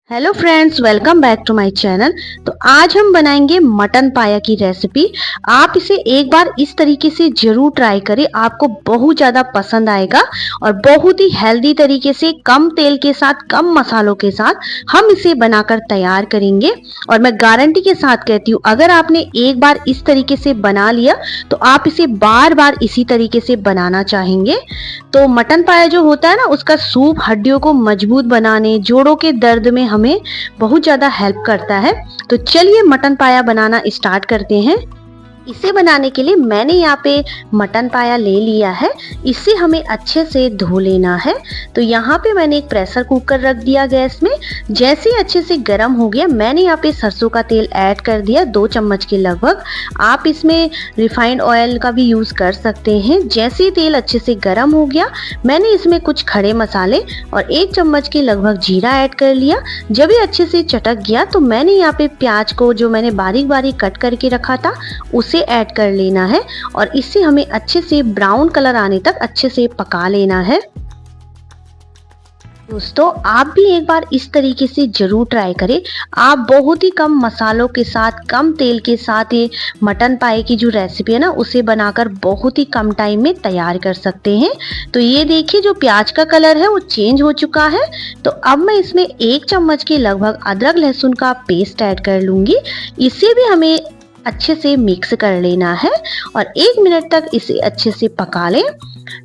Hello friends, welcome back to my channel. तो आज हम बनाएंगे मटन पाया की रेसिपी। आप इसे एक बार इस तरीके से जरूर ट्राई करें, आपको बहुत ज़्यादा पसंद आएगा और बहुत ही हेल्दी तरीके से कम तेल के साथ, कम मसालों के साथ हम इसे बनाकर तैयार करेंगे। और मैं गारंटी के साथ कहती हूँ, अगर आपने एक बार इस तरीके से बना लिया तो आप इसे बार बार इसी तरीके से बनाना चाहेंगे। तो मटन पाया जो होता है ना, उसका सूप हड्डियों को मजबूत बनाने, जोड़ों के दर्द में हमें बहुत ज़्यादा हेल्प करता है। तो चलिए मटन पाया बनाना स्टार्ट करते हैं। इसे बनाने के लिए मैंने यहाँ पे मटन पाया ले लिया है। इसे हमें अच्छे से धो लेना है। तो यहाँ पे मैंने एक प्रेशर कुकर रख दिया गैस में। जैसे ही अच्छे से गर्म हो गया, मैंने यहाँ पे सरसों का तेल ऐड कर दिया 2 चम्मच के लगभग। आप इसमें रिफाइंड ऑयल का भी यूज़ कर सकते हैं। जैसे ही तेल अच्छे से गर्म हो गया, मैंने इसमें कुछ खड़े मसाले और 1 चम्मच के लगभग जीरा ऐड कर लिया। जब ये अच्छे से चटक गया तो मैंने यहाँ पे प्याज को, जो मैंने बारीक बारीक कट करके रखा था, उसे ऐड कर लेना है और इसे हमें अच्छे से ब्राउन कलर आने तक अच्छे से पका लेना है। दोस्तों, आप भी एक बार इस तरीके से जरूर ट्राई करें। आप बहुत ही कम मसालों के साथ, कम तेल के साथ ये मटन पाए की जो रेसिपी है ना, उसे बनाकर बहुत ही कम टाइम में तैयार कर सकते हैं। तो ये देखिए, जो प्याज का कलर है वो चेंज हो चुका है। तो अब मैं इसमें 1 चम्मच के लगभग अदरक लहसुन का पेस्ट ऐड कर लूंगी। इसे भी हमें अच्छे से मिक्स कर लेना है और 1 मिनट तक इसे अच्छे से पका लें।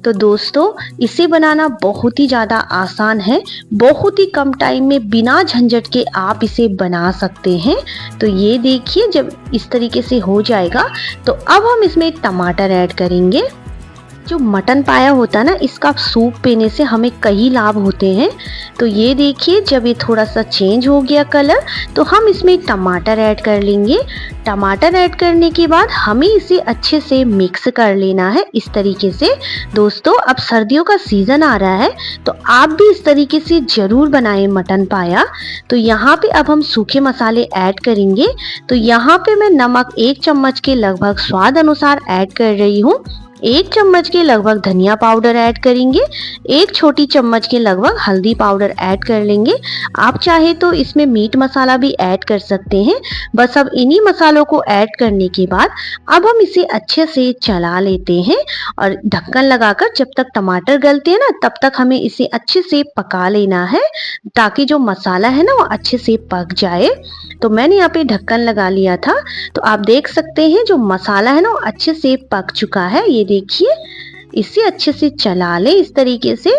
तो दोस्तों, इसे बनाना बहुत ही ज़्यादा आसान है। बहुत ही कम टाइम में बिना झंझट के आप इसे बना सकते हैं। तो ये देखिए, जब इस तरीके से हो जाएगा तो अब हम इसमें टमाटर ऐड करेंगे। जो मटन पाया होता है ना, इसका सूप पीने से हमें कई लाभ होते हैं। तो ये देखिए, जब ये थोड़ा सा चेंज हो गया कलर, तो हम इसमें टमाटर ऐड कर लेंगे। टमाटर ऐड करने के बाद हमें इसे अच्छे से मिक्स कर लेना है इस तरीके से। दोस्तों, अब सर्दियों का सीज़न आ रहा है, तो आप भी इस तरीके से ज़रूर बनाएं मटन पाया। तो यहाँ पे अब हम सूखे मसाले ऐड करेंगे। तो यहाँ पे मैं नमक 1 चम्मच के लगभग स्वाद अनुसार ऐड कर रही हूँ। 1 चम्मच के लगभग धनिया पाउडर ऐड करेंगे। 1 छोटी चम्मच के लगभग हल्दी पाउडर ऐड कर लेंगे। आप चाहे तो इसमें मीट मसाला भी ऐड कर सकते हैं। बस अब इन्हीं मसालों को ऐड करने के बाद अब हम इसे अच्छे से चला लेते हैं और ढक्कन लगाकर जब तक टमाटर गलते हैं ना, तब तक हमें इसे अच्छे से पका लेना है, ताकि जो मसाला है ना वो अच्छे से पक जाए। तो मैंने यहाँ पे ढक्कन लगा लिया था। तो आप देख सकते हैं, जो मसाला है ना वो अच्छे से पक चुका है। ये देखिए, इसे अच्छे से चला लें इस तरीके से।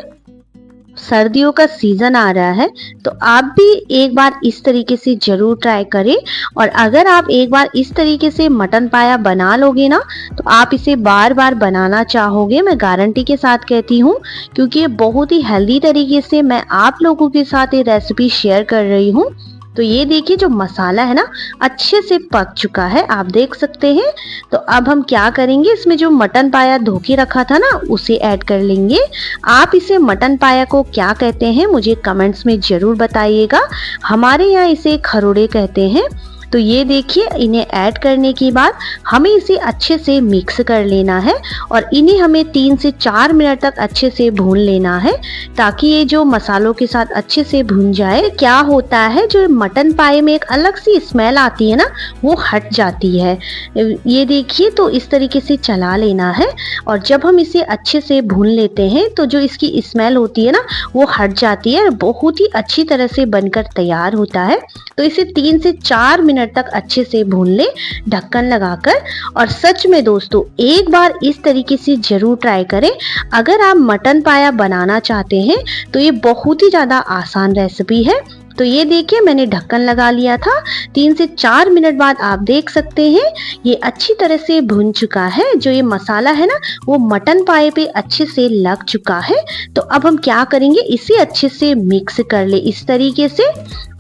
सर्दियों का सीजन आ रहा है, तो आप भी एक बार इस तरीके से जरूर ट्राई करें। और अगर आप एक बार इस तरीके से मटन पाया बना लोगे ना, तो आप इसे बार बार बनाना चाहोगे, मैं गारंटी के साथ कहती हूँ। क्योंकि ये बहुत ही हेल्दी तरीके से मैं आप लोगों के साथ ये रेसिपी शेयर कर रही हूँ। तो ये देखिए, जो मसाला है ना अच्छे से पक चुका है, आप देख सकते हैं। तो अब हम क्या करेंगे, इसमें जो मटन पाया धो के रखा था ना, उसे ऐड कर लेंगे। आप इसे मटन पाया को क्या कहते हैं मुझे कमेंट्स में ज़रूर बताइएगा। हमारे यहाँ इसे खरोड़े कहते हैं। तो ये देखिए, इन्हें ऐड करने के बाद हमें इसे अच्छे से मिक्स कर लेना है और इन्हें हमें 3 से 4 मिनट तक अच्छे से भून लेना है, ताकि ये जो मसालों के साथ अच्छे से भून जाए। क्या होता है, जो मटन पाए में एक अलग सी स्मेल आती है ना, वो हट जाती है। ये देखिए, तो इस तरीके से चला लेना है और जब हम इसे अच्छे से भून लेते हैं तो जो इसकी स्मेल होती है ना वो हट जाती है और बहुत ही अच्छी तरह से बनकर तैयार होता है। तो इसे 3 से 4 मिनट तक अच्छे से भून ले ढक्कन लगाकर। और सच में दोस्तों, एक बार इस तरीके से जरूर ट्राई करें। अगर आप मटन पाया बनाना चाहते हैं तो ये बहुत ही ज़्यादा आसान रेसिपी है। तो ये देखिए, मैंने ढक्कन लगा लिया था। 3 से 4 मिनट बाद आप देख सकते हैं ये अच्छी तरह से भुन चुका है। जो ये मसाला है ना वो मटन पाए पे अच्छे से लग चुका है। तो अब हम क्या करेंगे, इसे अच्छे से मिक्स कर ले इस तरीके से।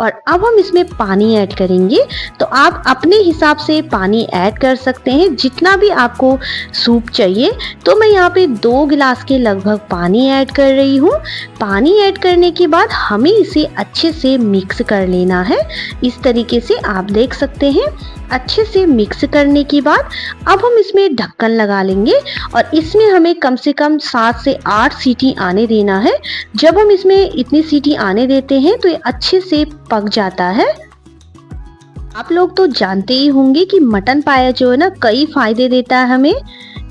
और अब हम इसमें पानी ऐड करेंगे। तो आप अपने हिसाब से पानी ऐड कर सकते हैं, जितना भी आपको सूप चाहिए। तो मैं यहाँ पे 2 गिलास के लगभग पानी ऐड कर रही हूँ। पानी ऐड करने के बाद हमें इसे अच्छे से मिक्स कर लेना है। इस तरीके से आप देख सकते हैं। अच्छे से मिक्स करने के बाद अब हम इसमें ढक्कन लगा लेंगे और इसमें हमें कम से कम 7 से 8 सीटी आने देना है। जब हम इसमें इतनी सीटी आने देते हैं तो ये अच्छे से पक जाता है। आप लोग तो जानते ही होंगे कि मटन पाया जो है ना कई फायदे देता है हमें।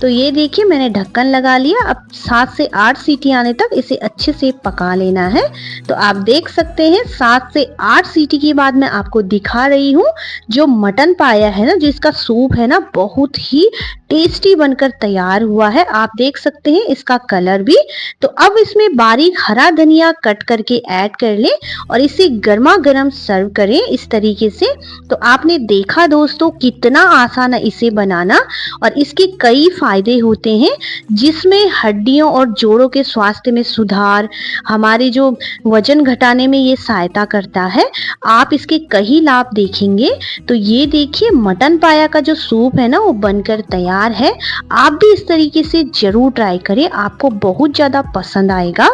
तो ये देखिए मैंने ढक्कन लगा लिया। अब 7 से 8 सीटी आने तक इसे अच्छे से पका लेना है। तो आप देख सकते हैं 7 से 8 सीटी के बाद मैं आपको दिखा रही हूँ जो मटन पाया है ना, जो इसका सूप है ना, बहुत ही टेस्टी बनकर तैयार हुआ है। आप देख सकते हैं इसका कलर भी। तो अब इसमें बारीक हरा धनिया कट करके ऐड कर लें और इसे गर्मा गर्म सर्व करें इस तरीके से। तो आपने देखा दोस्तों कितना आसान है इसे बनाना और इसके कई फायदे होते हैं, जिसमें हड्डियों और जोड़ों के स्वास्थ्य में सुधार, हमारे जो वजन घटाने में ये सहायता करता है। आप इसके कई लाभ देखेंगे। तो ये देखिए मटन पाया का जो सूप है ना वो बनकर तैयार है। आप भी इस तरीके से जरूर ट्राई करें, आपको बहुत ज्यादा पसंद आएगा।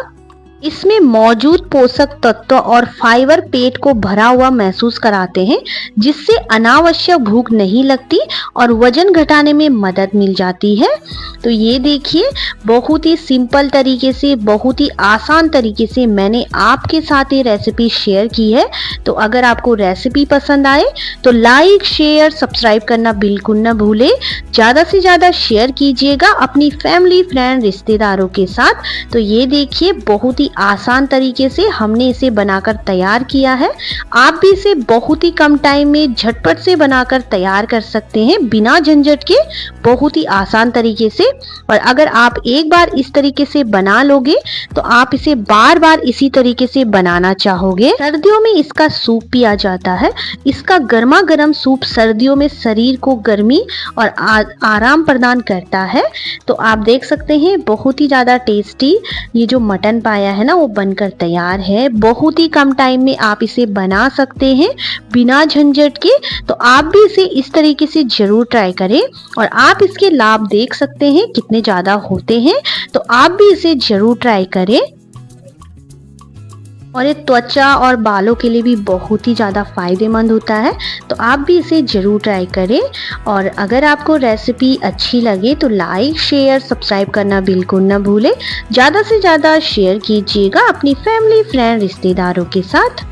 इसमें मौजूद पोषक तत्व और फाइबर पेट को भरा हुआ महसूस कराते हैं, जिससे अनावश्यक भूख नहीं लगती और वजन घटाने में मदद मिल जाती है। तो ये देखिए बहुत ही सिंपल तरीके से, बहुत ही आसान तरीके से मैंने आपके साथ ये रेसिपी शेयर की है। तो अगर आपको रेसिपी पसंद आए तो लाइक, शेयर, सब्सक्राइब करना बिल्कुल न भूले। ज़्यादा से ज़्यादा शेयर कीजिएगा अपनी फैमिली, फ्रेंड, रिश्तेदारों के साथ। तो ये देखिए बहुत ही आसान तरीके से हमने इसे बनाकर तैयार किया है। आप भी इसे बहुत ही कम टाइम में झटपट से बनाकर तैयार कर सकते हैं बिना झंझट के, बहुत ही आसान तरीके से। और अगर आप एक बार इस तरीके से बना लोगे तो आप इसे बार बार इसी तरीके से बनाना चाहोगे। सर्दियों में इसका सूप पिया जाता है। इसका गर्मा गर्म सूप सर्दियों में शरीर को गर्मी और आराम प्रदान करता है। तो आप देख सकते हैं बहुत ही ज़्यादा टेस्टी ये जो मटन पाया है ना वो बनकर तैयार है। बहुत ही कम टाइम में आप इसे बना सकते हैं बिना झंझट के। तो आप भी इसे इस तरीके से जरूर ट्राई करें और आप इसके लाभ देख सकते हैं कितने ज़्यादा होते हैं। तो आप भी इसे जरूर ट्राई करें। और ये त्वचा और बालों के लिए भी बहुत ही ज़्यादा फायदेमंद होता है। तो आप भी इसे ज़रूर ट्राई करें। और अगर आपको रेसिपी अच्छी लगे तो लाइक, शेयर, सब्सक्राइब करना बिल्कुल ना भूलें। ज़्यादा से ज़्यादा शेयर कीजिएगा अपनी फैमिली, फ्रेंड, रिश्तेदारों के साथ।